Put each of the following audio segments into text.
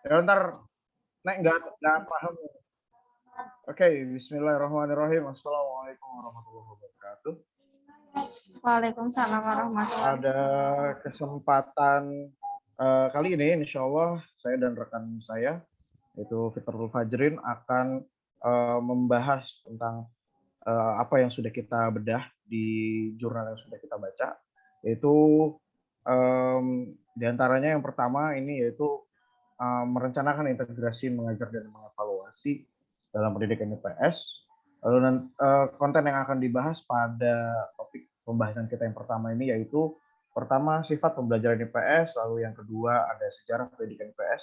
Ya ntar nek nggak paham. Oke, Bismillahirrahmanirrahim. Assalamualaikum warahmatullahi wabarakatuh. Waalaikumsalam warahmatullahi Pada kesempatan kali ini, insya Allah saya dan rekan saya, yaitu Fitrul Fajrin, akan membahas tentang apa yang sudah kita bedah di jurnal yang sudah kita baca, yaitu diantaranya yang pertama ini yaitu merencanakan integrasi mengajar dan mengevaluasi dalam pendidikan IPS. Lalu konten yang akan dibahas pada topik pembahasan kita yang pertama ini yaitu pertama sifat pembelajaran IPS, lalu yang kedua ada sejarah pendidikan IPS,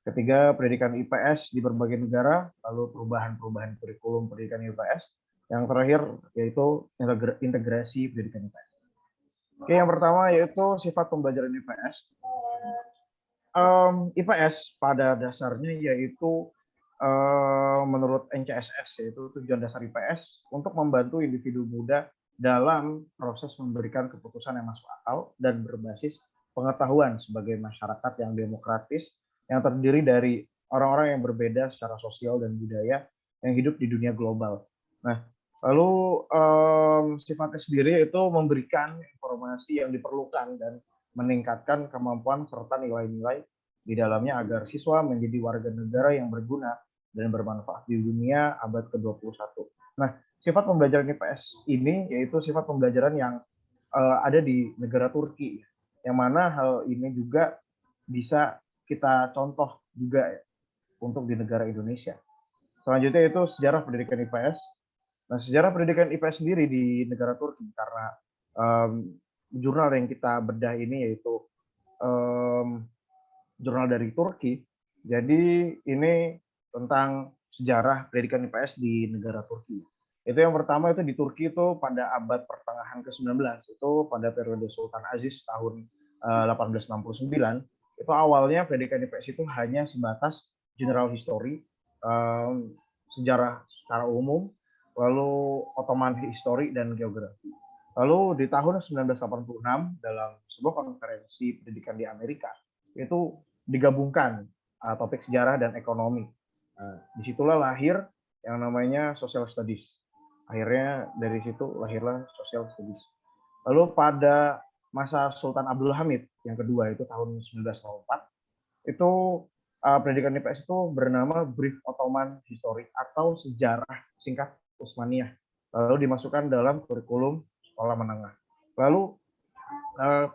ketiga pendidikan IPS di berbagai negara, lalu perubahan-perubahan kurikulum pendidikan IPS, yang terakhir yaitu integrasi pendidikan IPS. Oke, yang pertama yaitu sifat pembelajaran IPS. IPS pada dasarnya yaitu menurut NCSS yaitu tujuan dasar IPS untuk membantu individu muda dalam proses memberikan keputusan yang masuk akal dan berbasis pengetahuan sebagai masyarakat yang demokratis yang terdiri dari orang-orang yang berbeda secara sosial dan budaya yang hidup di dunia global. Nah, lalu sifatnya sendiri itu memberikan informasi yang diperlukan dan meningkatkan kemampuan serta nilai-nilai di dalamnya agar siswa menjadi warga negara yang berguna dan bermanfaat di dunia abad ke-21. Nah, sifat pembelajaran IPS ini yaitu sifat pembelajaran yang ada di negara Turki, yang mana hal ini juga bisa kita contoh juga untuk di negara Indonesia. Selanjutnya itu sejarah pendidikan IPS. Nah, sejarah pendidikan IPS sendiri di negara Turki karena jurnal yang kita bedah ini yaitu jurnal dari Turki. Jadi ini tentang sejarah pendidikan IPS di negara Turki. Itu yang pertama itu di Turki itu pada abad pertengahan ke-19, itu pada periode Sultan Aziz tahun 1869. Itu awalnya pendidikan IPS itu hanya sebatas general history, sejarah secara umum, lalu Ottoman history dan geografi. Lalu di tahun 1986 dalam sebuah konferensi pendidikan di Amerika itu digabungkan topik sejarah dan ekonomi. Disitulah lahir yang namanya social studies. Akhirnya dari situ lahirlah social studies. Lalu pada masa Sultan Abdul Hamid yang kedua itu tahun 1904 itu pendidikan IPS itu bernama Brief Ottoman History atau sejarah singkat Utsmaniyah. Lalu dimasukkan dalam kurikulum sekolah menengah. Lalu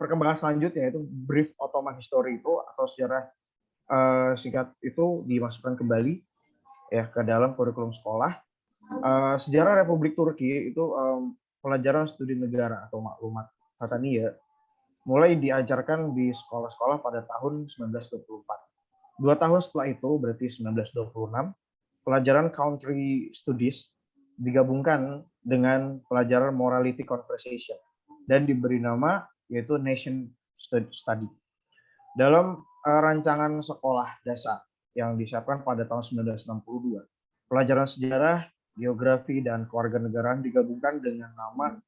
perkembangan selanjutnya itu Brief Ottoman History itu atau sejarah singkat itu dimasukkan kembali ya ke dalam kurikulum sekolah. Sejarah Republik Turki itu pelajaran studi negara atau maklumat Vataniya mulai diajarkan di sekolah-sekolah pada tahun 1924. 2 tahun setelah itu berarti 1926 pelajaran Country Studies digabungkan dengan pelajaran Morality Conversation dan diberi nama yaitu Nation Study. Dalam rancangan sekolah dasar yang disiapkan pada tahun 1962, pelajaran sejarah, geografi, dan kewarganegaraan digabungkan dengan nama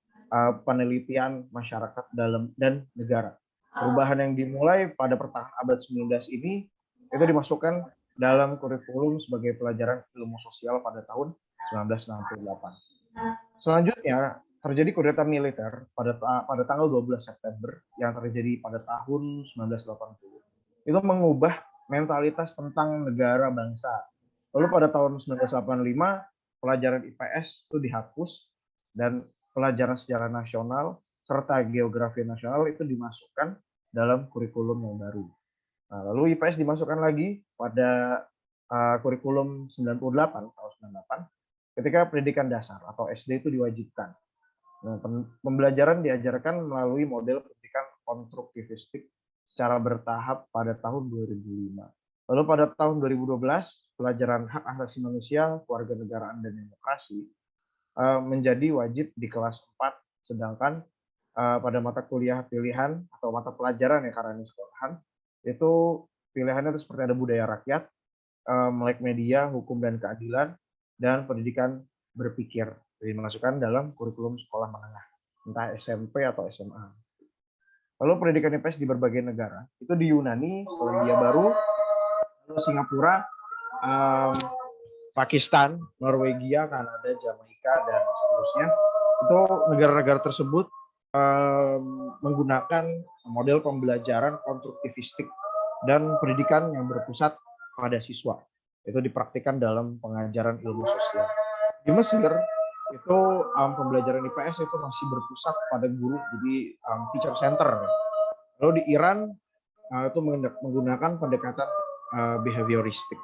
penelitian masyarakat dalam dan negara. Perubahan yang dimulai pada pertengahan abad 19 ini itu dimasukkan dalam kurikulum sebagai pelajaran ilmu sosial pada tahun 1968. Selanjutnya terjadi kudeta militer pada tanggal 12 September yang terjadi pada tahun 1980. Itu mengubah mentalitas tentang negara bangsa. Lalu pada tahun 1985 pelajaran IPS itu dihapus dan pelajaran sejarah nasional serta geografi nasional itu dimasukkan dalam kurikulum yang baru. Nah, lalu IPS dimasukkan lagi pada kurikulum 98 tahun 98 ketika pendidikan dasar atau SD itu diwajibkan. Nah, pembelajaran diajarkan melalui model pendidikan konstruktivistik secara bertahap pada tahun 2005. Lalu pada tahun 2012, pelajaran hak asasi manusia, kewarganegaraan, dan demokrasi menjadi wajib di kelas 4, sedangkan pada mata kuliah pilihan atau mata pelajaran ya karena ini sekolahan, itu pilihannya itu seperti ada budaya rakyat, melek media, hukum dan keadilan, dan pendidikan berpikir. Jadi dimasukkan dalam kurikulum sekolah menengah, entah SMP atau SMA. Lalu pendidikan IPS di berbagai negara, itu di Yunani, Selandia Baru, Singapura, Pakistan, Norwegia, Kanada, Jamaika, dan seterusnya. Itu negara-negara tersebut menggunakan model pembelajaran konstruktivistik dan pendidikan yang berpusat pada siswa. Itu dipraktikkan dalam pengajaran ilmu sosial. Di Mesir, itu pembelajaran IPS itu masih berpusat pada guru, jadi teacher center. Lalu di Iran, itu menggunakan pendekatan behavioristik.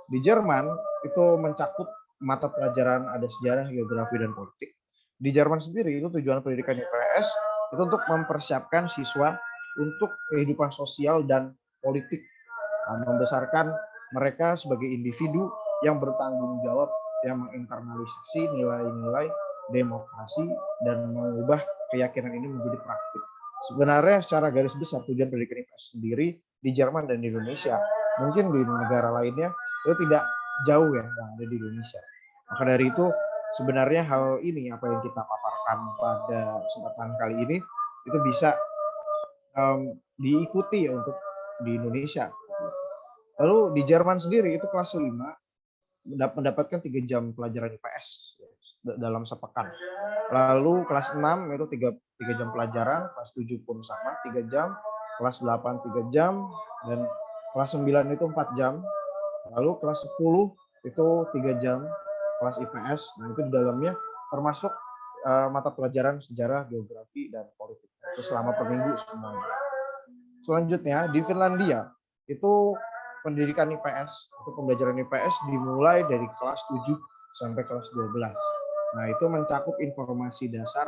Di Jerman, itu mencakup mata pelajaran ada sejarah, geografi, dan politik. Di Jerman sendiri, itu tujuan pendidikan IPS itu untuk mempersiapkan siswa untuk kehidupan sosial dan politik, membesarkan mereka sebagai individu yang bertanggung jawab, yang menginternalisasi nilai-nilai demokrasi dan mengubah keyakinan ini menjadi praktik. Sebenarnya secara garis besar tujuan pendidikan IPS sendiri di Jerman dan di Indonesia, mungkin di negara lainnya itu tidak jauh ya yang ada di Indonesia. Maka dari itu sebenarnya hal ini apa yang kita paparkan pada kesempatan kali ini itu bisa diikuti ya untuk di Indonesia. Lalu di Jerman sendiri itu kelas 5 mendapatkan 3 jam pelajaran IPS dalam sepekan. Lalu kelas 6 itu 3 jam pelajaran, kelas 7 pun sama 3 jam, kelas 8 3 jam, dan kelas 9 itu 4 jam. Lalu kelas 10 itu 3 jam kelas IPS. Nah, itu di dalamnya termasuk mata pelajaran sejarah, geografi, dan politik. Itu selama per minggu semuanya. Selanjutnya di Finlandia itu pendidikan IPS, itu pembelajaran IPS dimulai dari kelas 7 sampai kelas 12. Nah, itu mencakup informasi dasar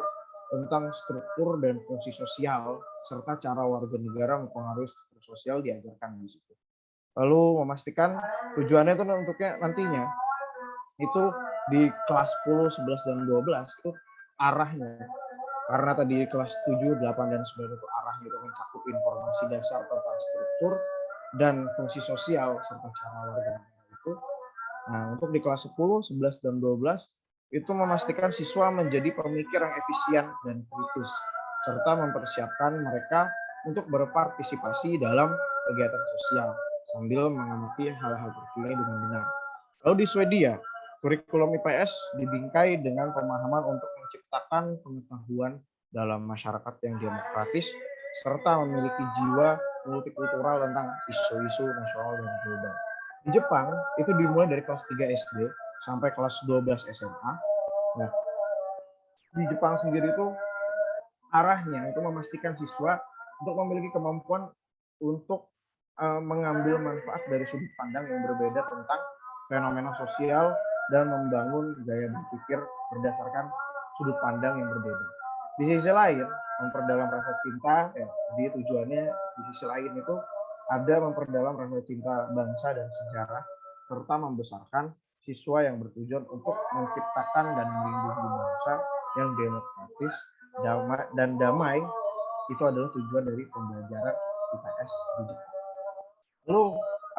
tentang struktur dan fungsi sosial serta cara warga negara mempengaruhi struktur sosial diajarkan di situ. Lalu memastikan tujuannya itu untuknya nantinya itu di kelas 10, 11, dan 12 itu arahnya. Karena tadi kelas 7, 8, dan 9 itu arahnya itu mencakup informasi dasar tentang struktur dan fungsi sosial serta cara warga negara itu. Nah, untuk di kelas 10, 11, dan 12 itu memastikan siswa menjadi pemikir yang efisien dan kritis serta mempersiapkan mereka untuk berpartisipasi dalam kegiatan sosial sambil mengamati hal-hal terkini dengan benar. Lalu di Swedia, kurikulum IPS dibingkai dengan pemahaman untuk menciptakan pengetahuan dalam masyarakat yang demokratis serta memiliki jiwa multikultural tentang isu-isu nasional dan global. Di Jepang itu dimulai dari kelas 3 SD sampai kelas 12 SMA. Nah, di Jepang sendiri itu arahnya itu memastikan siswa untuk memiliki kemampuan untuk mengambil manfaat dari sudut pandang yang berbeda tentang fenomena sosial dan membangun gaya berpikir berdasarkan sudut pandang yang berbeda. Di sisi lain, memperdalam rasa cinta, jadi tujuannya di sisi lain itu ada memperdalam rasa cinta bangsa dan sejarah, serta membesarkan siswa yang bertujuan untuk menciptakan dan melindungi bangsa yang demokratis dan damai. Itu adalah tujuan dari pembelajaran IPS di Jepang. Lalu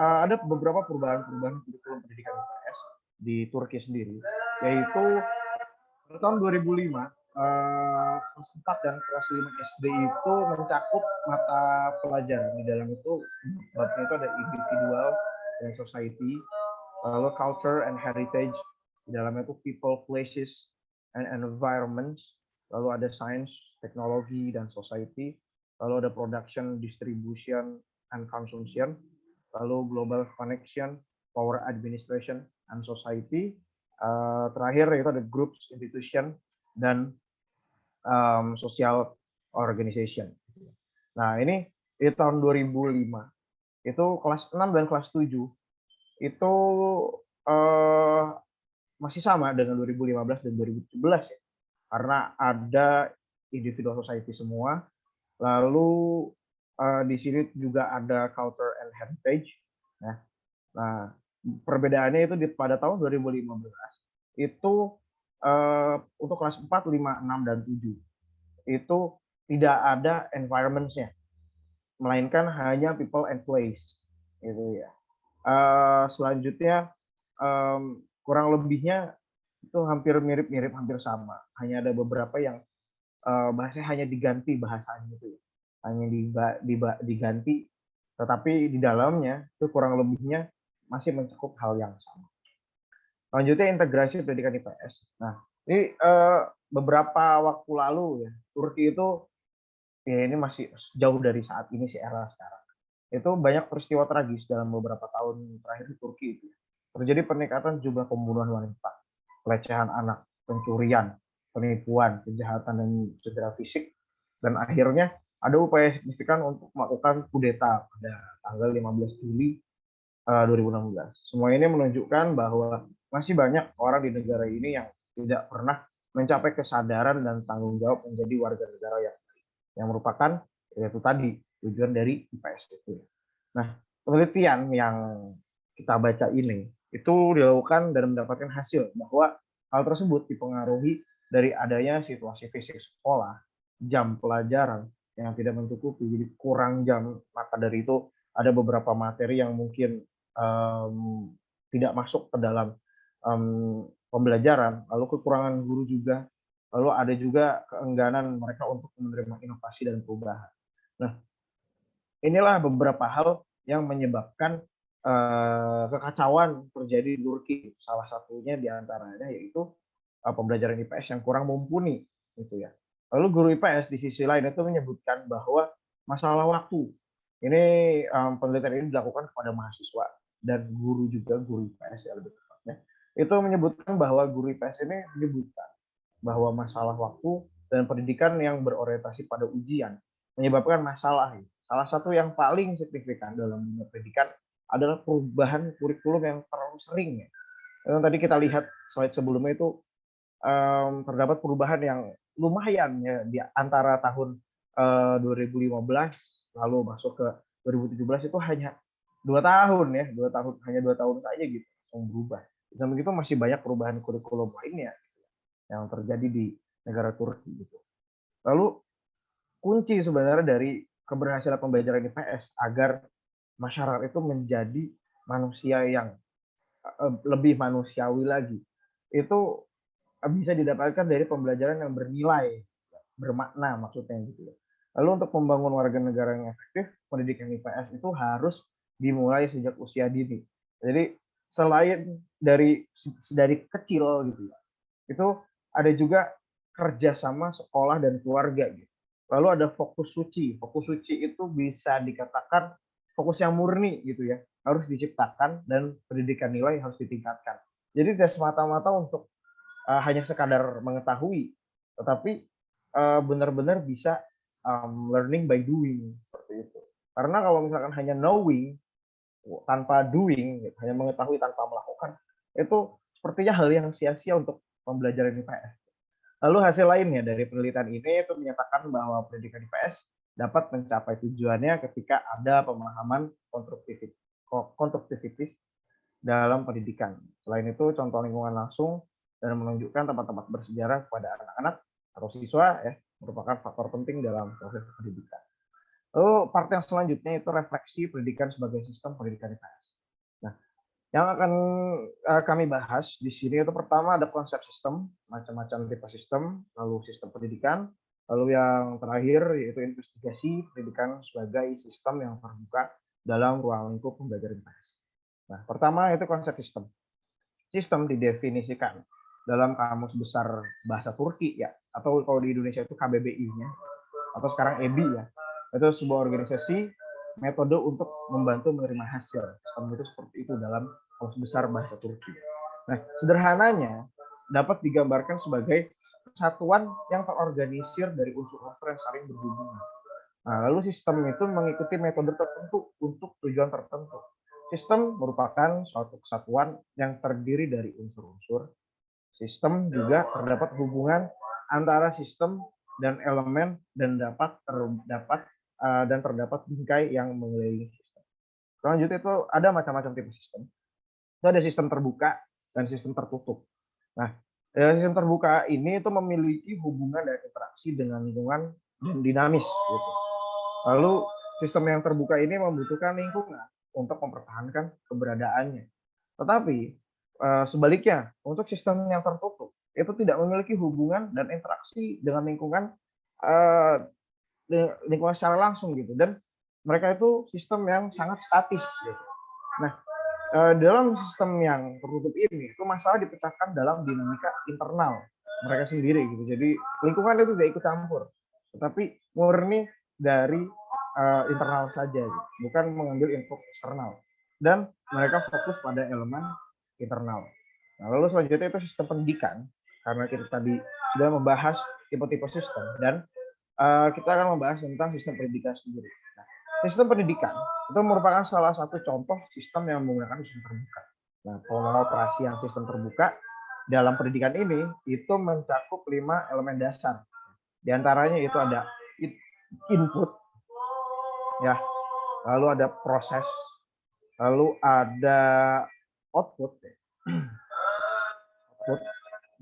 ada beberapa perubahan-perubahan kurikulum pendidikan IPS di Turki sendiri, yaitu pada tahun 2005 kelas 4 dan kelas 5 SD itu mencakup mata pelajaran. Di dalam itu babnya itu ada individual dan society, lalu culture and heritage, di dalamnya itu people, places, and environments, lalu ada science, teknologi, dan society, lalu ada production, distribution, and consumption, lalu global connection, power administration, and society. Terakhir itu ada groups, institution, dan social organization. Nah, ini di tahun 2005 itu kelas 6 dan kelas 7 itu masih sama dengan 2015 dan 2017 ya. Karena ada individual society semua. Lalu di sini juga ada culture and heritage. Nah, perbedaannya itu pada tahun 2015 itu untuk kelas 4, 5, 6, dan 7 itu tidak ada environment-nya, melainkan hanya people and place gitu ya. Selanjutnya kurang lebihnya itu hampir mirip-mirip, hampir sama. Hanya ada beberapa yang bahasanya hanya diganti bahasanya itu ya. Hanya diganti, tetapi di dalamnya itu kurang lebihnya masih mencakup hal yang sama. Selanjutnya integrasi pendidikan IPS. Nah, ini beberapa waktu lalu ya, Turki itu ya ini masih jauh dari saat ini sih era sekarang. Itu banyak peristiwa tragis dalam beberapa tahun terakhir di Turki itu. Terjadi peningkatan jumlah pembunuhan wanita, pelecehan anak, pencurian, penipuan, kejahatan dan cedera fisik, dan akhirnya ada upaya signifikan untuk melakukan kudeta pada tanggal 15 Juli 2016. Semua ini menunjukkan bahwa masih banyak orang di negara ini yang tidak pernah mencapai kesadaran dan tanggung jawab menjadi warga negara yang merupakan yaitu tadi tujuan dari IPS itu. Nah, penelitian yang kita baca ini itu dilakukan dan mendapatkan hasil bahwa hal tersebut dipengaruhi dari adanya situasi fisik sekolah, jam pelajaran yang tidak mencukupi, jadi kurang jam. Maka dari itu ada beberapa materi yang mungkin tidak masuk ke dalam pembelajaran, lalu kekurangan guru juga, lalu ada juga keengganan mereka untuk menerima inovasi dan perubahan. Nah, inilah beberapa hal yang menyebabkan kekacauan terjadi di Turki. Salah satunya diantaranya yaitu pembelajaran IPS yang kurang mumpuni, gitu ya. Lalu guru IPS di sisi lain itu menyebutkan bahwa masalah waktu. Ini penelitian ini dilakukan kepada mahasiswa dan guru juga, guru IPS ya lebih tepatnya. Itu menyebutkan bahwa guru IPS ini menyebutkan bahwa masalah waktu dan pendidikan yang berorientasi pada ujian menyebabkan masalah. Salah satu yang paling signifikan dalam dunia pendidikan adalah perubahan kurikulum yang terlalu sering. Ya. Yang tadi kita lihat slide sebelumnya itu terdapat perubahan yang lumayan ya di antara tahun 2015 lalu masuk ke 2017 itu hanya 2 tahun ya, 2 tahun, hanya 2 tahun saja gitu langsung berubah. Dan begitu masih banyak perubahan kurikulum lainnya yang terjadi di negara Turki gitu. Lalu kunci sebenarnya dari keberhasilan pembelajaran IPS agar masyarakat itu menjadi manusia yang lebih manusiawi lagi itu bisa didapatkan dari pembelajaran yang bernilai, bermakna maksudnya gitu. Lalu untuk membangun warga negara yang efektif, pendidikan IPS itu harus dimulai sejak usia dini. Jadi selain dari kecil gitu ya, itu ada juga kerjasama sekolah dan keluarga gitu. Lalu ada fokus suci. Fokus suci itu bisa dikatakan fokus yang murni gitu ya, harus diciptakan dan pendidikan nilai harus ditingkatkan. Jadi tidak semata-mata untuk hanya sekadar mengetahui, tetapi benar-benar bisa learning by doing seperti itu. Karena kalau misalkan hanya knowing tanpa doing, gitu, hanya mengetahui tanpa melakukan, itu sepertinya hal yang sia-sia untuk pembelajaran IPS. Lalu hasil lainnya dari penelitian ini itu menyatakan bahwa pendidikan IPS dapat mencapai tujuannya ketika ada pemahaman konstruktivitis dalam pendidikan. Selain itu, contoh lingkungan langsung dan menunjukkan tempat-tempat bersejarah kepada anak-anak atau siswa ya merupakan faktor penting dalam proses pendidikan. Lalu part yang selanjutnya itu refleksi pendidikan sebagai sistem pendidikan IPS. Nah, yang akan kami bahas di sini itu pertama ada konsep sistem, macam-macam tipe sistem, lalu sistem pendidikan, lalu yang terakhir yaitu investigasi pendidikan sebagai sistem yang terbuka dalam ruang lingkup pembelajaran IPS. Nah, pertama itu konsep sistem. Sistem didefinisikan dalam Kamus Besar Bahasa Turki ya, atau kalau di Indonesia itu KBBI-nya, atau sekarang EBI ya. Itu sebuah organisasi metode untuk membantu menerima hasil. Sistem itu seperti itu dalam Kamus Besar Bahasa Turki. Nah, sederhananya dapat digambarkan sebagai kesatuan yang terorganisir dari unsur-unsur yang saling berhubungan. Nah, lalu sistem itu mengikuti metode tertentu untuk tujuan tertentu. Sistem merupakan suatu kesatuan yang terdiri dari unsur-unsur. Sistem juga terdapat hubungan antara sistem dan elemen dan terdapat bingkai yang mengelilingi sistem. Selanjutnya itu ada macam-macam tipe sistem. Itu ada sistem terbuka dan sistem tertutup. Nah, sistem terbuka ini itu memiliki hubungan dan interaksi dengan lingkungan dan dinamis gitu. Lalu sistem yang terbuka ini membutuhkan lingkungan untuk mempertahankan keberadaannya. Tetapi sebaliknya, untuk sistem yang tertutup itu tidak memiliki hubungan dan interaksi dengan lingkungan secara langsung gitu, dan mereka itu sistem yang sangat statis gitu. Nah, dalam sistem yang tertutup ini itu masalah dipecahkan dalam dinamika internal mereka sendiri gitu. Jadi lingkungan itu tidak ikut campur, tetapi murni dari internal saja, gitu. Bukan mengambil input eksternal. Dan mereka fokus pada elemen internal. Nah, lalu selanjutnya itu sistem pendidikan, karena kita tadi sudah membahas tipe-tipe sistem dan kita akan membahas tentang sistem pendidikan sendiri. Nah, sistem pendidikan itu merupakan salah satu contoh sistem yang menggunakan sistem terbuka. Nah, pola operasi yang sistem terbuka dalam pendidikan ini itu mencakup 5 elemen dasar. Di antaranya itu ada input, ya, lalu ada proses, lalu ada output,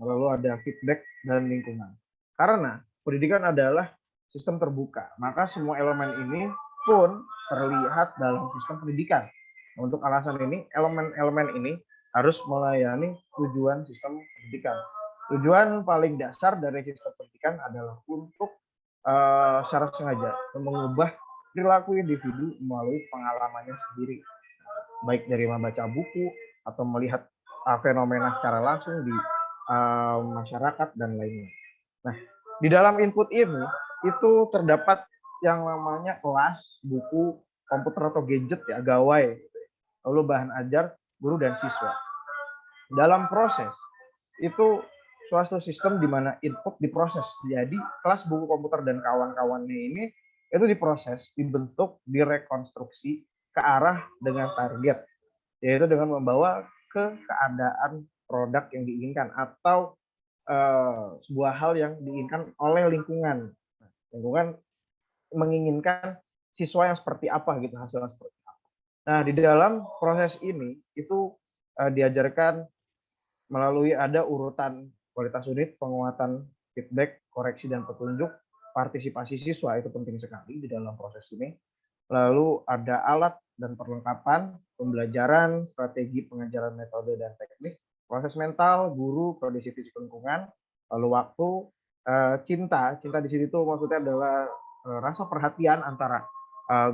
lalu ada feedback dan lingkungan. Karena pendidikan adalah sistem terbuka, maka semua elemen ini pun terlihat dalam sistem pendidikan. Untuk alasan ini, elemen-elemen ini harus melayani tujuan sistem pendidikan. Tujuan paling dasar dari sistem pendidikan adalah untuk secara sengaja mengubah perilaku individu melalui pengalamannya sendiri, baik dari membaca buku atau melihat fenomena secara langsung di masyarakat dan lainnya. Nah, di dalam input ini itu terdapat yang namanya kelas, buku, komputer atau gadget ya, gawai, lalu bahan ajar guru dan siswa. Dalam proses itu suatu sistem di mana input diproses. Jadi kelas, buku, komputer dan kawan-kawannya ini itu diproses, dibentuk, direkonstruksi ke arah dengan target, yaitu dengan membawa ke keadaan produk yang diinginkan atau sebuah hal yang diinginkan oleh lingkungan. Lingkungan menginginkan siswa yang seperti apa gitu, hasilnya seperti apa. Nah, di dalam proses ini itu diajarkan melalui ada urutan kualitas unit, penguatan, feedback, koreksi dan petunjuk, partisipasi siswa itu penting sekali di dalam proses ini. Lalu ada alat dan perlengkapan, pembelajaran, strategi pengajaran, metode dan teknik, proses mental, guru, kondisi fisik lingkungan, lalu waktu, cinta di sini tuh maksudnya adalah rasa perhatian antara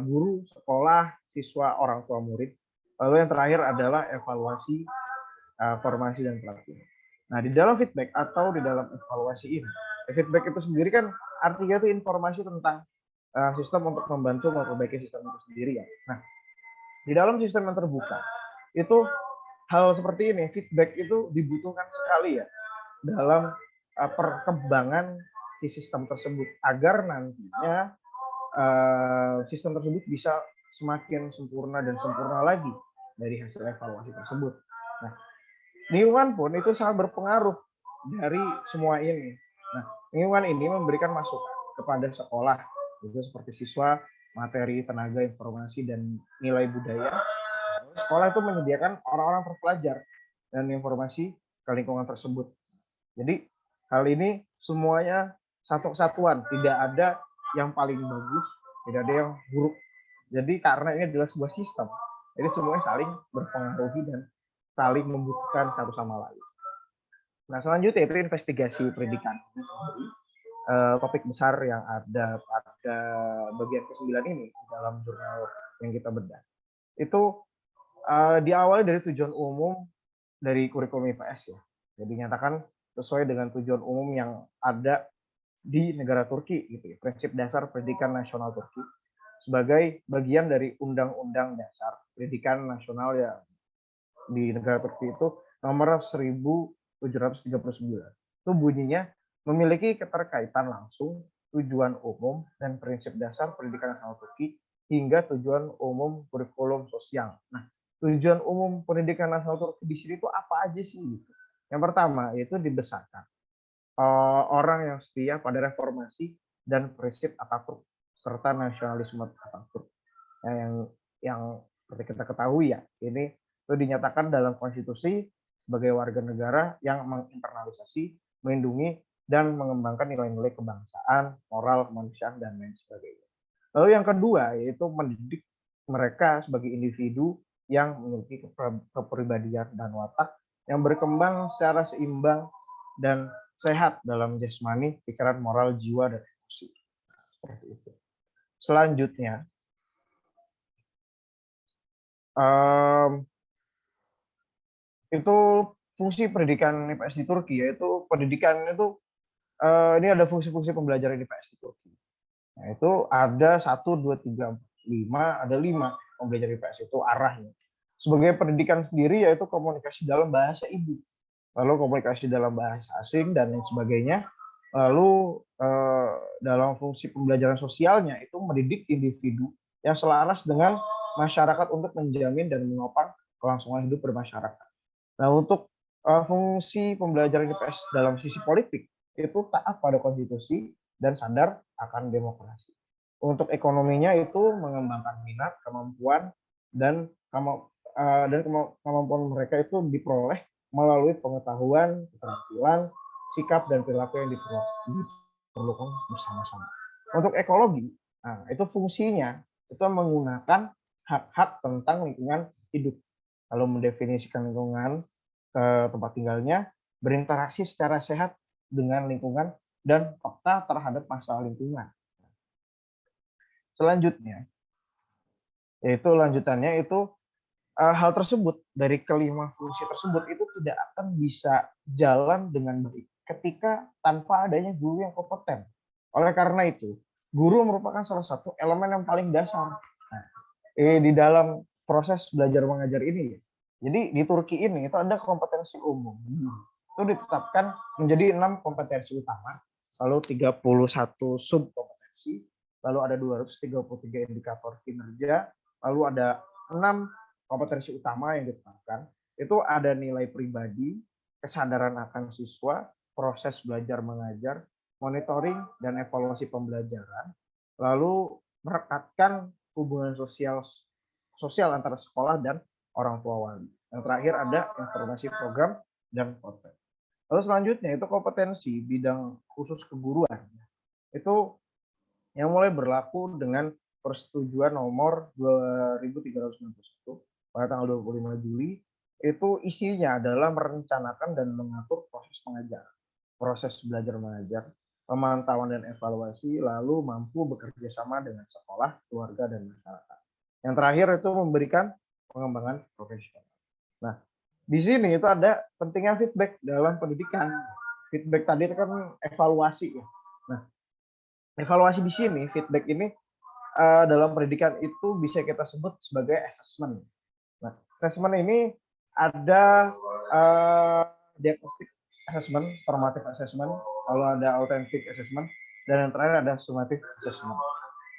guru, sekolah, siswa, orang tua, murid. Lalu yang terakhir adalah evaluasi, formasi dan pelatihan. Nah, di dalam feedback atau di dalam evaluasi ini, feedback itu sendiri kan artinya itu informasi tentang sistem untuk membantu memperbaiki sistem itu sendiri ya. Nah, di dalam sistem yang terbuka itu hal seperti ini, feedback itu dibutuhkan sekali ya dalam perkembangan si sistem tersebut agar nantinya sistem tersebut bisa semakin sempurna dan sempurna lagi dari hasil evaluasi tersebut. Nah, lingkungan pun itu sangat berpengaruh dari semua ini. Nah, lingkungan ini memberikan masukan kepada sekolah, itu seperti siswa, materi, tenaga, informasi, dan nilai budaya. Sekolah itu menyediakan orang-orang terpelajar dan informasi ke lingkungan tersebut. Jadi hal ini semuanya satu kesatuan, tidak ada yang paling bagus, tidak ada yang buruk. Jadi karena ini adalah sebuah sistem, jadi semuanya saling berpengaruhi dan saling membutuhkan satu sama lain. Nah, selanjutnya itu investigasi pendidikan. Topik besar yang ada pada bagian ke-9 ini dalam jurnal yang kita bedah. Itu diawali dari tujuan umum dari kurikulum IPS ya. Jadi dinyatakan sesuai dengan tujuan umum yang ada di negara Turki gitu ya. Prinsip dasar pendidikan nasional Turki sebagai bagian dari Undang-Undang Dasar Pendidikan Nasional ya di negara Turki itu nomor 1739. Itu bunyinya memiliki keterkaitan langsung tujuan umum dan prinsip dasar pendidikan nasional Turki hingga tujuan umum kurikulum sosial. Nah, tujuan umum pendidikan nasional Turki di sini itu apa aja sih? Yang pertama yaitu dibesarkan orang yang setia pada reformasi dan prinsip Atatürk serta nasionalisme Atatürk. Nah, yang seperti kita ketahui ya, ini itu dinyatakan dalam konstitusi sebagai warga negara yang menginternalisasi, melindungi, dan mengembangkan nilai-nilai kebangsaan, moral, kemanusiaan, dan lain sebagainya. Lalu yang kedua yaitu mendidik mereka sebagai individu yang memiliki kepribadian dan watak yang berkembang secara seimbang dan sehat dalam jasmani, pikiran, moral, jiwa, dan emosi. Seperti itu. Selanjutnya, itu fungsi pendidikan IPS di Turki, yaitu pendidikan itu ini ada fungsi-fungsi pembelajaran IPS di Turki. Nah, itu ada 1, 2, 3, 4, 5, ada 5 pembelajaran IPS itu arahnya. Sebagai pendidikan sendiri yaitu komunikasi dalam bahasa ibu, lalu komunikasi dalam bahasa asing dan lain sebagainya. Lalu dalam fungsi pembelajaran sosialnya itu mendidik individu yang selaras dengan masyarakat untuk menjamin dan menopang kelangsungan hidup bermasyarakat. Nah, untuk fungsi pembelajaran IPS dalam sisi politik itu taat pada konstitusi dan sadar akan demokrasi. Untuk ekonominya itu mengembangkan minat, kemampuan dan kemampuan mereka itu diperoleh melalui pengetahuan, keterampilan, sikap dan perilaku yang diperlukan bersama-sama. Untuk ekologi, nah, itu fungsinya itu menggunakan hak-hak tentang lingkungan hidup. Lalu mendefinisikan lingkungan ke tempat tinggalnya, berinteraksi secara sehat dengan lingkungan dan peka terhadap masalah lingkungan. Selanjutnya, yaitu lanjutannya itu hal tersebut dari kelima fungsi tersebut itu tidak akan bisa jalan dengan baik ketika tanpa adanya guru yang kompeten. Oleh karena itu, guru merupakan salah satu elemen yang paling dasar di dalam proses belajar mengajar ini. Jadi di Turki ini itu ada kompetensi umum. Itu ditetapkan menjadi 6 kompetensi utama, lalu 31 subkompetensi, lalu ada 233 indikator kinerja, lalu ada 6 kompetensi utama yang ditetapkan. Itu ada nilai pribadi, kesadaran akan siswa, proses belajar mengajar, monitoring dan evaluasi pembelajaran, lalu merekatkan hubungan sosial antara sekolah dan orang tua wali. Yang terakhir ada informasi program dan konten. Lalu selanjutnya itu kompetensi bidang khusus keguruan. Itu yang mulai berlaku dengan persetujuan nomor 2391 pada tanggal 25 Juli. Itu isinya adalah merencanakan dan mengatur proses pengajaran, proses belajar mengajar, pemantauan dan evaluasi, lalu mampu bekerja sama dengan sekolah, keluarga, dan masyarakat. Yang terakhir itu memberikan pengembangan profesional. Nah, di sini itu ada pentingnya feedback dalam pendidikan. Feedback tadi itu kan evaluasi ya. Nah, evaluasi di sini, feedback ini dalam pendidikan itu bisa kita sebut sebagai assessment. Nah, assessment ini ada diagnostic assessment, formative assessment, lalu ada authentic assessment, dan yang terakhir ada summative assessment.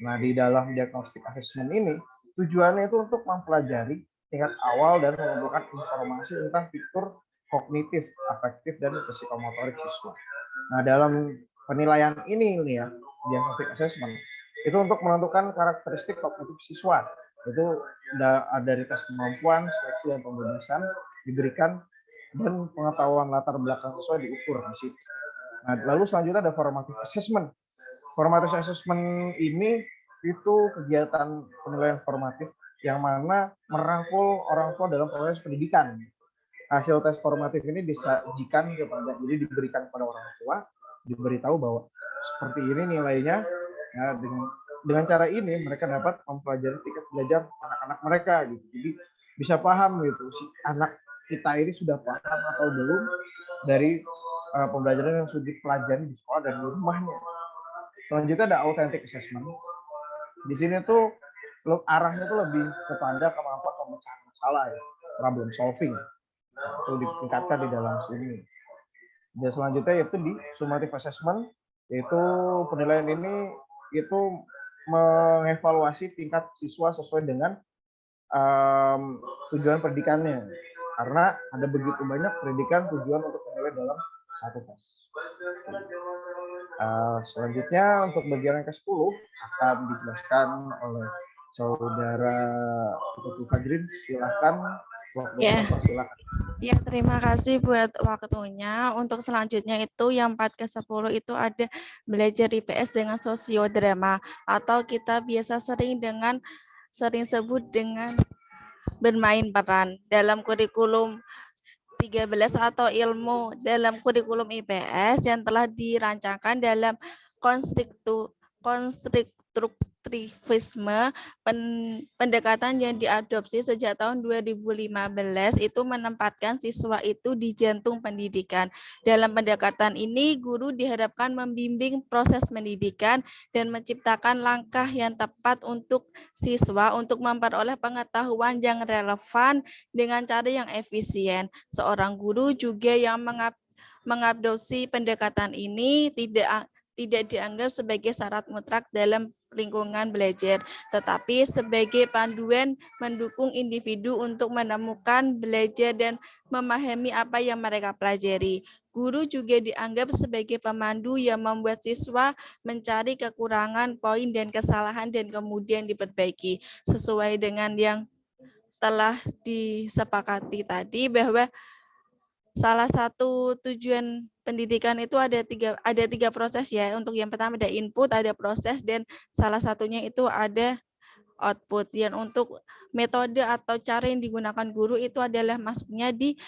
Nah, di dalam diagnostic assessment ini tujuannya itu untuk mempelajari tingkat awal dan mengumpulkan informasi tentang fitur kognitif, afektif, dan psikomotorik siswa. Nah, dalam penilaian ini nih ya, diagnostic assessment, itu untuk menentukan karakteristik kognitif siswa. Itu dari tes kemampuan, seleksi, dan pembebasan diberikan, dan pengetahuan latar belakang siswa diukur di situ. Nah, lalu selanjutnya ada formative assessment. Formative assessment ini itu kegiatan penilaian formatif yang mana merangkul orang tua dalam proses pendidikan. Hasil tes formatif ini disajikan kepada, jadi diberikan kepada orang tua, diberitahu bahwa seperti ini nilainya. Ya, dengan cara ini mereka dapat mempelajari tingkat belajar anak-anak mereka gitu. Jadi bisa paham gitu si anak kita ini sudah paham atau belum dari pembelajaran yang sudah dipelajari di sekolah dan di rumahnya. Selanjutnya ada authentic assessment. Di sini tuh arahnya tuh lebih kepada kemampuan pemecahan masalah ya, problem solving. Itu ditingkatkan di dalam sini. Dan selanjutnya yaitu di summative assessment, yaitu penilaian ini itu mengevaluasi tingkat siswa sesuai dengan tujuan pendidikannya. Karena ada begitu banyak pendidikan tujuan untuk menilai dalam satu tes. Selanjutnya untuk bagian yang ke-10 akan dijelaskan oleh saudara Putu Fajrin. Silahkan. Ya, terima kasih buat waktunya. Untuk selanjutnya itu yang 4 ke 10 itu ada belajar IPS dengan sosiodrama, atau kita biasa sering sebut dengan bermain peran dalam kurikulum 13 atau ilmu dalam kurikulum IPS yang telah dirancangkan dalam konstruktur konstruktivisme, pendekatan yang diadopsi sejak tahun 2015 itu menempatkan siswa itu di jantung pendidikan. Dalam pendekatan ini, guru diharapkan membimbing proses pendidikan dan menciptakan langkah yang tepat untuk siswa untuk memperoleh pengetahuan yang relevan dengan cara yang efisien. Seorang guru juga yang mengadopsi pendekatan ini tidak dianggap sebagai syarat mutlak dalam lingkungan belajar, tetapi sebagai panduan mendukung individu untuk menemukan, belajar, dan memahami apa yang mereka pelajari. Guru juga dianggap sebagai pemandu yang membuat siswa mencari kekurangan, poin, dan kesalahan dan kemudian diperbaiki. Sesuai dengan yang telah disepakati tadi bahwa salah satu tujuan pendidikan itu ada tiga proses ya. Untuk yang pertama ada input, ada proses, dan salah satunya itu ada output. Yang untuk metode atau cara yang digunakan guru itu adalah masuknya di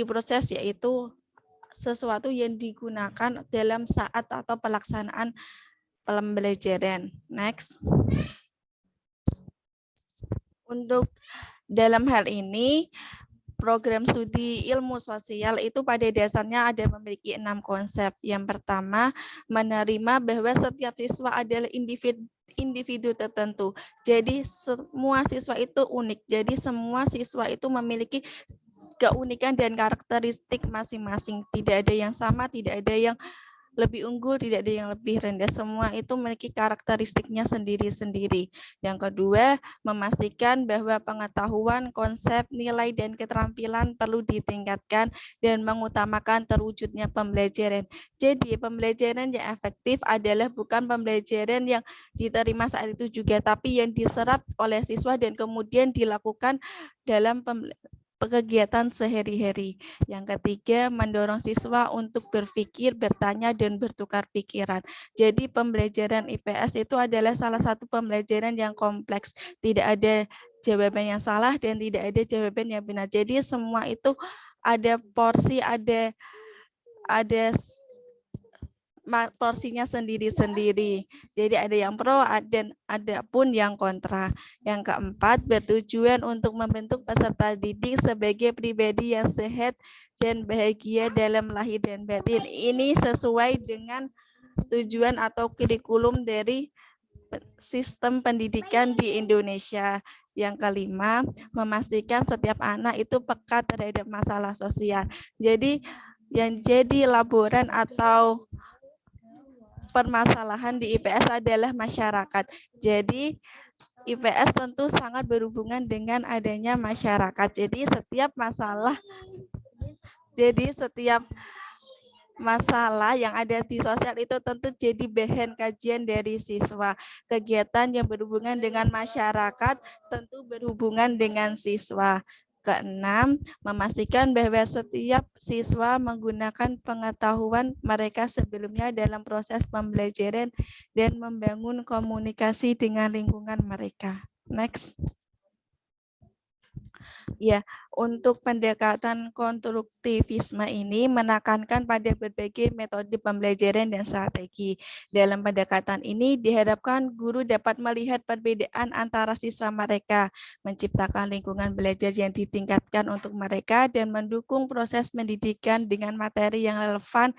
proses, yaitu sesuatu yang digunakan dalam saat atau pelaksanaan pembelajaran. Next. Untuk dalam hal ini, program studi ilmu sosial itu pada dasarnya ada memiliki 6 konsep. Yang pertama, menerima bahwa setiap siswa adalah individu tertentu. Jadi semua siswa itu unik. Jadi semua siswa itu memiliki keunikan dan karakteristik masing-masing. Tidak ada yang sama, tidak ada yang lebih unggul, tidak ada yang lebih rendah. Semua itu memiliki karakteristiknya sendiri-sendiri. Yang kedua, memastikan bahwa pengetahuan, konsep, nilai, dan keterampilan perlu ditingkatkan dan mengutamakan terwujudnya pembelajaran. Jadi, pembelajaran yang efektif adalah bukan pembelajaran yang diterima saat itu juga, tapi yang diserap oleh siswa dan kemudian dilakukan dalam kegiatan sehari-hari. Yang ketiga, mendorong siswa untuk berpikir, bertanya, dan bertukar pikiran. Jadi pembelajaran IPS itu adalah salah satu pembelajaran yang kompleks. Tidak ada jawaban yang salah dan tidak ada jawaban yang benar. Jadi semua itu ada porsi, ada porsinya sendiri-sendiri. Jadi ada yang pro dan ada pun yang kontra. Yang keempat, bertujuan untuk membentuk peserta didik sebagai pribadi yang sehat dan bahagia dalam lahir dan batin. Ini sesuai dengan tujuan atau kurikulum dari sistem pendidikan di Indonesia. Yang kelima, memastikan setiap anak itu peka terhadap masalah sosial. Jadi yang jadi laporan atau permasalahan di IPS adalah masyarakat. Jadi IPS tentu sangat berhubungan dengan adanya masyarakat. Jadi setiap masalah yang ada di sosial itu tentu jadi bahan kajian dari siswa. Kegiatan yang berhubungan dengan masyarakat tentu berhubungan dengan siswa. Keenam, memastikan bahwa setiap siswa menggunakan pengetahuan mereka sebelumnya dalam proses pembelajaran dan membangun komunikasi dengan lingkungan mereka. Next. Ya, untuk pendekatan konstruktivisme ini menekankan pada berbagai metode pembelajaran dan strategi. Dalam pendekatan ini diharapkan guru dapat melihat perbedaan antara siswa mereka, menciptakan lingkungan belajar yang ditingkatkan untuk mereka, dan mendukung proses pendidikan dengan materi yang relevan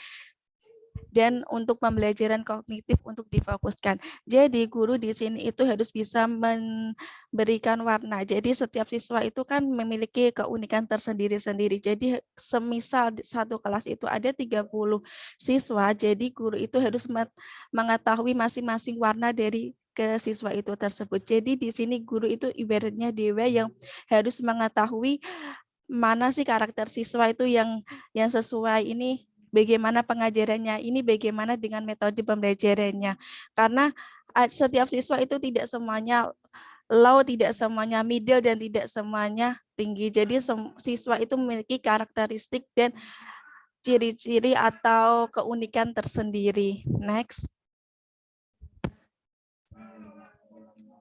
dan untuk pembelajaran kognitif untuk difokuskan. Jadi guru di sini itu harus bisa memberikan warna. Jadi setiap siswa itu kan memiliki keunikan tersendiri-sendiri. Jadi semisal satu kelas itu ada 30 siswa, jadi guru itu harus mengetahui masing-masing warna dari ke siswa itu tersebut. Jadi di sini guru itu ibaratnya dewa yang harus mengetahui mana sih karakter siswa itu yang sesuai ini, bagaimana pengajarannya, ini bagaimana dengan metode pembelajarannya. Karena setiap siswa itu tidak semuanya low, tidak semuanya middle, dan tidak semuanya tinggi. Jadi siswa itu memiliki karakteristik dan ciri-ciri atau keunikan tersendiri. Next.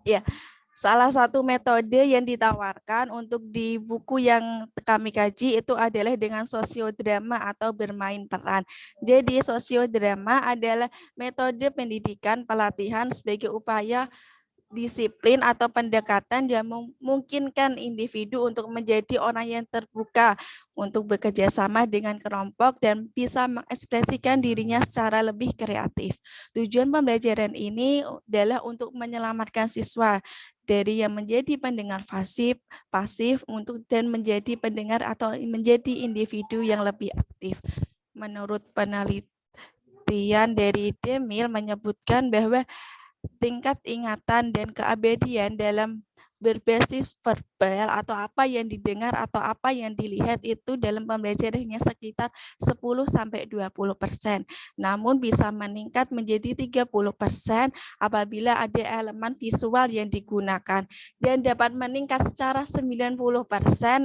Ya. Salah satu metode yang ditawarkan untuk di buku yang kami kaji itu adalah dengan sosiodrama atau bermain peran. Jadi sosiodrama adalah metode pendidikan pelatihan sebagai upaya disiplin atau pendekatan yang memungkinkan individu untuk menjadi orang yang terbuka untuk bekerja sama dengan kelompok dan bisa mengekspresikan dirinya secara lebih kreatif. Tujuan pembelajaran ini adalah untuk menyelamatkan siswa dari yang menjadi pendengar pasif untuk dan menjadi pendengar atau menjadi individu yang lebih aktif. Menurut penelitian dari Demil menyebutkan bahwa tingkat ingatan dan keabadian dalam berbasis verbal atau apa yang didengar atau apa yang dilihat itu dalam pembelajarannya sekitar 10-20%. Namun bisa meningkat menjadi 30% apabila ada elemen visual yang digunakan dan dapat meningkat secara 90%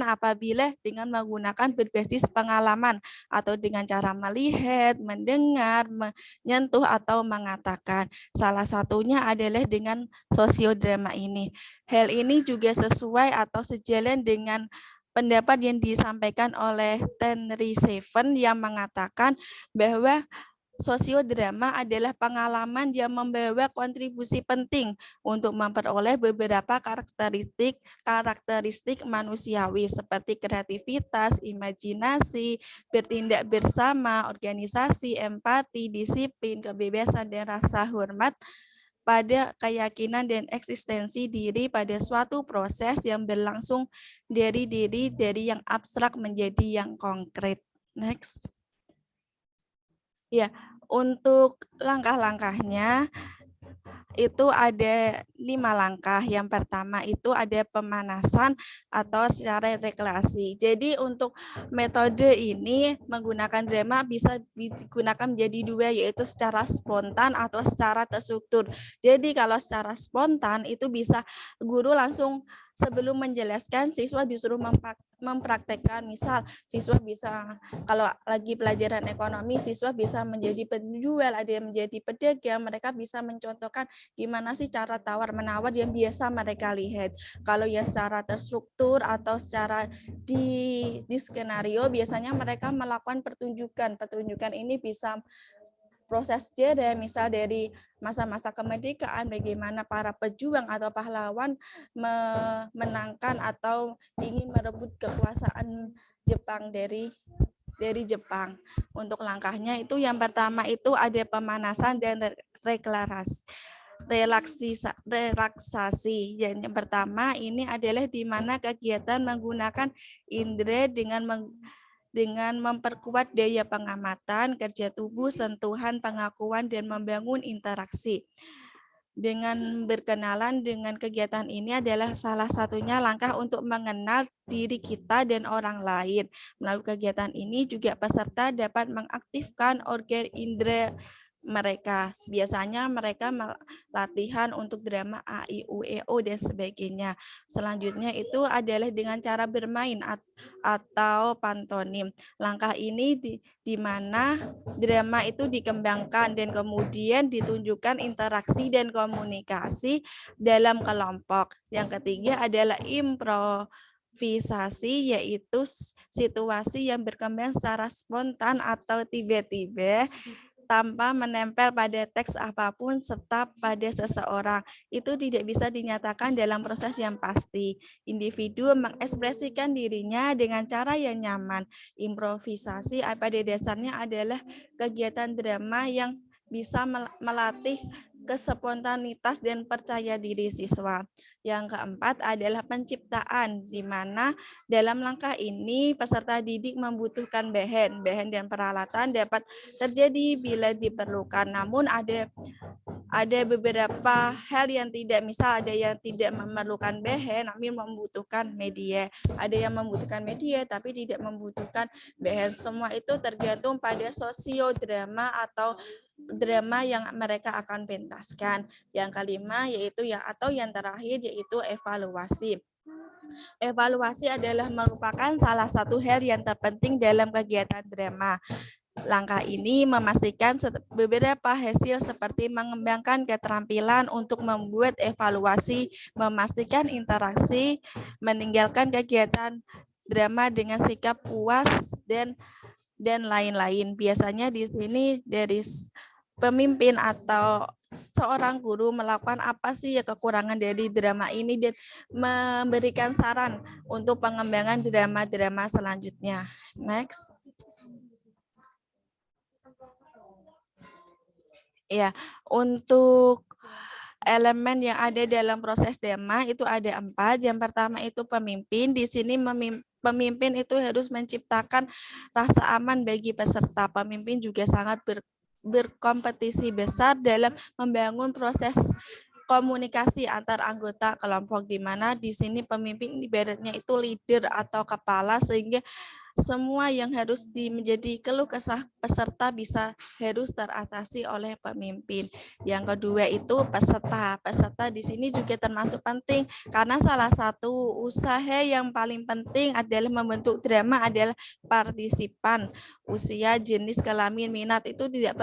apabila dengan menggunakan berbasis pengalaman atau dengan cara melihat, mendengar, menyentuh atau mengatakan. Salah satunya adalah dengan sosiodrama ini. Hal ini juga sesuai atau sejalan dengan pendapat yang disampaikan oleh Henry Seven yang mengatakan bahwa sosiodrama adalah pengalaman yang membawa kontribusi penting untuk memperoleh beberapa karakteristik manusiawi seperti kreativitas, imajinasi, bertindak bersama, organisasi, empati, disiplin, kebebasan, dan rasa hormat pada keyakinan dan eksistensi diri pada suatu proses yang berlangsung dari yang abstrak menjadi yang konkret. Next. Ya, untuk langkah-langkahnya itu ada 5 langkah. Yang pertama itu ada pemanasan atau secara rekreasi. Jadi untuk metode ini menggunakan drama bisa digunakan menjadi 2, yaitu secara spontan atau secara terstruktur. Jadi kalau secara spontan itu bisa guru langsung sebelum menjelaskan siswa disuruh mempraktekkan. Misal siswa bisa, kalau lagi pelajaran ekonomi, siswa bisa menjadi penjual, ada yang menjadi pedagang, mereka bisa mencontohkan gimana sih cara tawar-menawar yang biasa mereka lihat. Kalau yang secara terstruktur atau secara di skenario, biasanya mereka melakukan pertunjukan. Pertunjukan ini bisa proses sejarah, misal dari masa-masa kemerdekaan, bagaimana para pejuang atau pahlawan memenangkan atau ingin merebut kekuasaan Jepang dari Jepang. Untuk langkahnya itu yang pertama itu ada pemanasan dan relaksasi. Yang pertama ini adalah di mana kegiatan menggunakan indera dengan memperkuat daya pengamatan, kerja tubuh, sentuhan, pengakuan, dan membangun interaksi. Dengan berkenalan dengan kegiatan ini adalah salah satunya langkah untuk mengenal diri kita dan orang lain. Melalui kegiatan ini juga peserta dapat mengaktifkan organ indera mereka. Biasanya mereka latihan untuk drama A, I, U, E, O, dan sebagainya. Selanjutnya itu adalah dengan cara bermain atau pantonim. Langkah ini di mana drama itu dikembangkan dan kemudian ditunjukkan interaksi dan komunikasi dalam kelompok. Yang ketiga adalah improvisasi, yaitu situasi yang berkembang secara spontan atau tiba-tiba tanpa menempel pada teks apapun tetap pada seseorang. Itu tidak bisa dinyatakan dalam proses yang pasti. Individu mengekspresikan dirinya dengan cara yang nyaman. Improvisasi pada dasarnya adalah kegiatan drama yang bisa melatih kespontanitas dan percaya diri siswa. Yang keempat adalah penciptaan, di mana dalam langkah ini peserta didik membutuhkan bahan dan peralatan dapat terjadi bila diperlukan. Namun ada beberapa hal yang tidak, misal ada yang tidak memerlukan bahan, tapi membutuhkan media. Ada yang membutuhkan media tapi tidak membutuhkan bahan. Semua itu tergantung pada sosiodrama atau drama yang mereka akan pentaskan. Yang kelima yaitu yang terakhir yaitu evaluasi. Evaluasi adalah merupakan salah satu hal yang terpenting dalam kegiatan drama. Langkah ini memastikan beberapa hasil seperti mengembangkan keterampilan untuk membuat evaluasi, memastikan interaksi, meninggalkan kegiatan drama dengan sikap puas dan lain-lain. Biasanya di sini dari pemimpin atau seorang guru melakukan apa sih ya kekurangan dari drama ini dan memberikan saran untuk pengembangan drama-drama selanjutnya. Next. Ya, untuk elemen yang ada dalam proses drama itu ada 4. Yang pertama itu pemimpin. Di sini pemimpin itu harus menciptakan rasa aman bagi peserta. Pemimpin juga sangat berkompetisi besar dalam membangun proses komunikasi antar anggota kelompok, di mana di sini pemimpin ibaratnya itu leader atau kepala, sehingga semua yang harus menjadi keluh kesah peserta harus teratasi oleh pemimpin. Yang kedua itu peserta. Peserta di sini juga termasuk penting karena salah satu usaha yang paling penting adalah membentuk drama adalah partisipan. Usia, jenis kelamin, minat itu tidak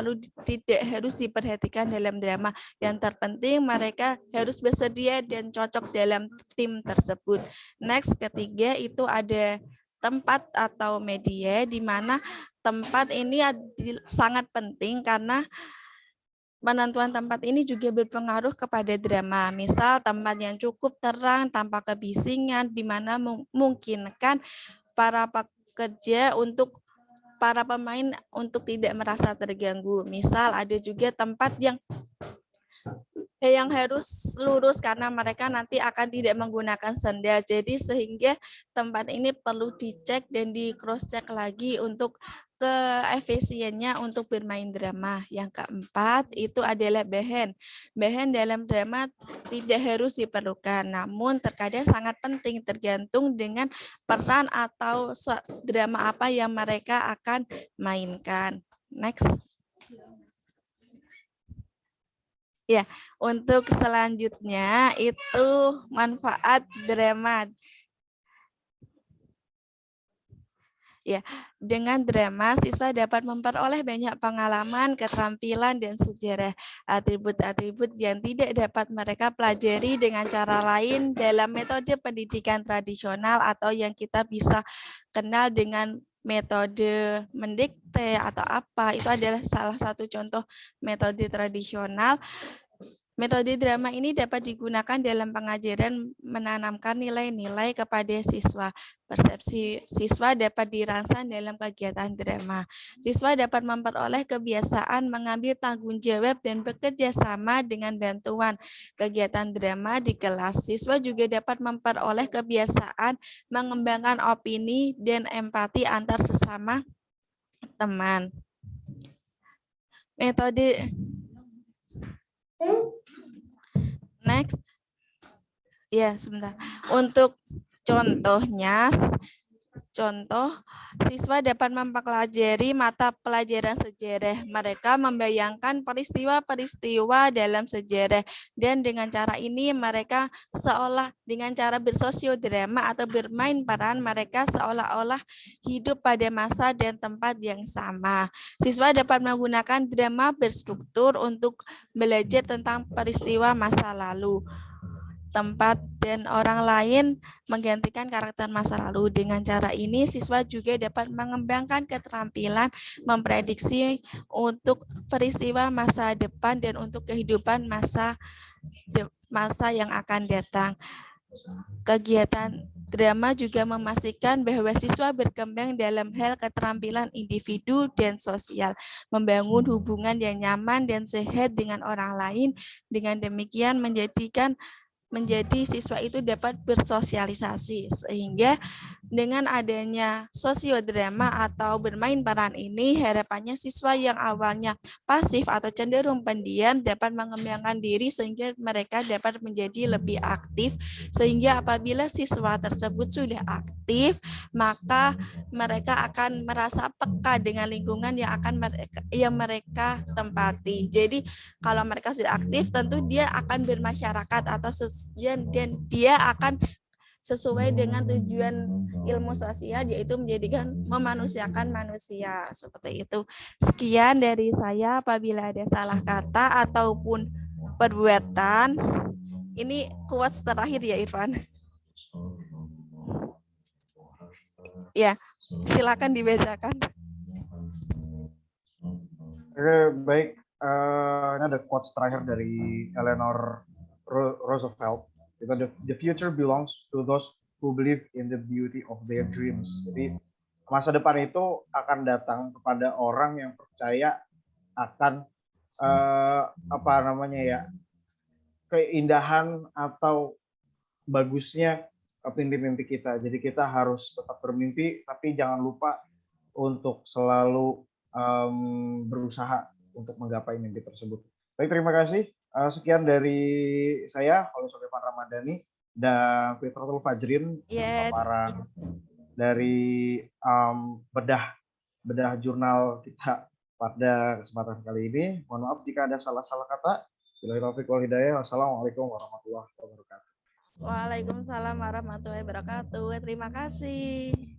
harus diperhatikan dalam drama. Yang terpenting mereka harus bersedia dan cocok dalam tim tersebut. Next, ketiga itu ada tempat atau media, di mana tempat ini sangat penting karena penentuan tempat ini juga berpengaruh kepada drama. Misal tempat yang cukup terang tanpa kebisingan, di mana memungkinkan para pekerja untuk para pemain untuk tidak merasa terganggu. Misal ada juga tempat yang harus lurus karena mereka nanti akan tidak menggunakan sandal. Jadi sehingga tempat ini perlu dicek dan di cross check lagi untuk keefisiennya untuk bermain drama. Yang keempat itu adalah bahan. Bahan dalam drama tidak harus diperlukan, namun terkadang sangat penting tergantung dengan peran atau drama apa yang mereka akan mainkan. Next. Ya, untuk selanjutnya itu manfaat drama. Ya, dengan drama siswa dapat memperoleh banyak pengalaman, keterampilan, dan sejarah. Atribut-atribut yang tidak dapat mereka pelajari dengan cara lain dalam metode pendidikan tradisional atau yang kita bisa kenal dengan metode mendikte atau apa, itu adalah salah satu contoh metode tradisional. Metode drama ini dapat digunakan dalam pengajaran menanamkan nilai-nilai kepada siswa. Persepsi siswa dapat dirangsang dalam kegiatan drama. Siswa dapat memperoleh kebiasaan mengambil tanggung jawab dan bekerja sama dengan bantuan kegiatan drama di kelas. Siswa juga dapat memperoleh kebiasaan mengembangkan opini dan empati antar sesama teman. Metode next. Ya, sebentar. Untuk contohnya, siswa dapat mempelajari mata pelajaran sejarah. Mereka membayangkan peristiwa-peristiwa dalam sejarah, dan dengan cara ini mereka dengan cara bersosiodrama atau bermain peran, mereka seolah-olah hidup pada masa dan tempat yang sama. Siswa dapat menggunakan drama berstruktur untuk belajar tentang peristiwa masa lalu, tempat, dan orang lain menggantikan karakter masa lalu. Dengan cara ini, siswa juga dapat mengembangkan keterampilan memprediksi untuk peristiwa masa depan dan untuk kehidupan masa yang akan datang. Kegiatan drama juga memastikan bahwa siswa berkembang dalam hal keterampilan individu dan sosial, membangun hubungan yang nyaman dan sehat dengan orang lain. Dengan demikian menjadi siswa itu dapat bersosialisasi, sehingga dengan adanya sosiodrama atau bermain peran ini, harapannya siswa yang awalnya pasif atau cenderung pendiam dapat mengembangkan diri sehingga mereka dapat menjadi lebih aktif, sehingga apabila siswa tersebut sudah aktif, maka mereka akan merasa peka dengan lingkungan yang mereka tempati. Jadi kalau mereka sudah aktif, tentu dia akan bermasyarakat atau dan dia akan sesuai dengan tujuan ilmu sosial, yaitu memanusiakan manusia. Seperti itu. Sekian dari saya. Apabila ada salah kata ataupun perbuatan, ini quotes terakhir ya Irfan. Ya, silakan dibacakan. Oke, baik. ini ada quotes terakhir dari Eleanor Roosevelt. Itu the future belongs to those who believe in the beauty of their dreams. Jadi masa depan itu akan datang kepada orang yang percaya akan apa namanya ya, keindahan atau bagusnya mimpi-mimpi kita. Jadi kita harus tetap bermimpi, tapi jangan lupa untuk selalu berusaha untuk menggapai mimpi tersebut. Baik, terima kasih. Sekian dari saya, Paulus Sulaiman Ramadhani dan Fitratul Fajrin, Ya, paparan dari bedah jurnal kita pada kesempatan kali ini. Mohon maaf jika ada salah-salah kata. Billahi taufiq wal hidayah. Wassalamualaikum warahmatullahi wabarakatuh. Waalaikumsalam warahmatullahi wabarakatuh. Terima kasih.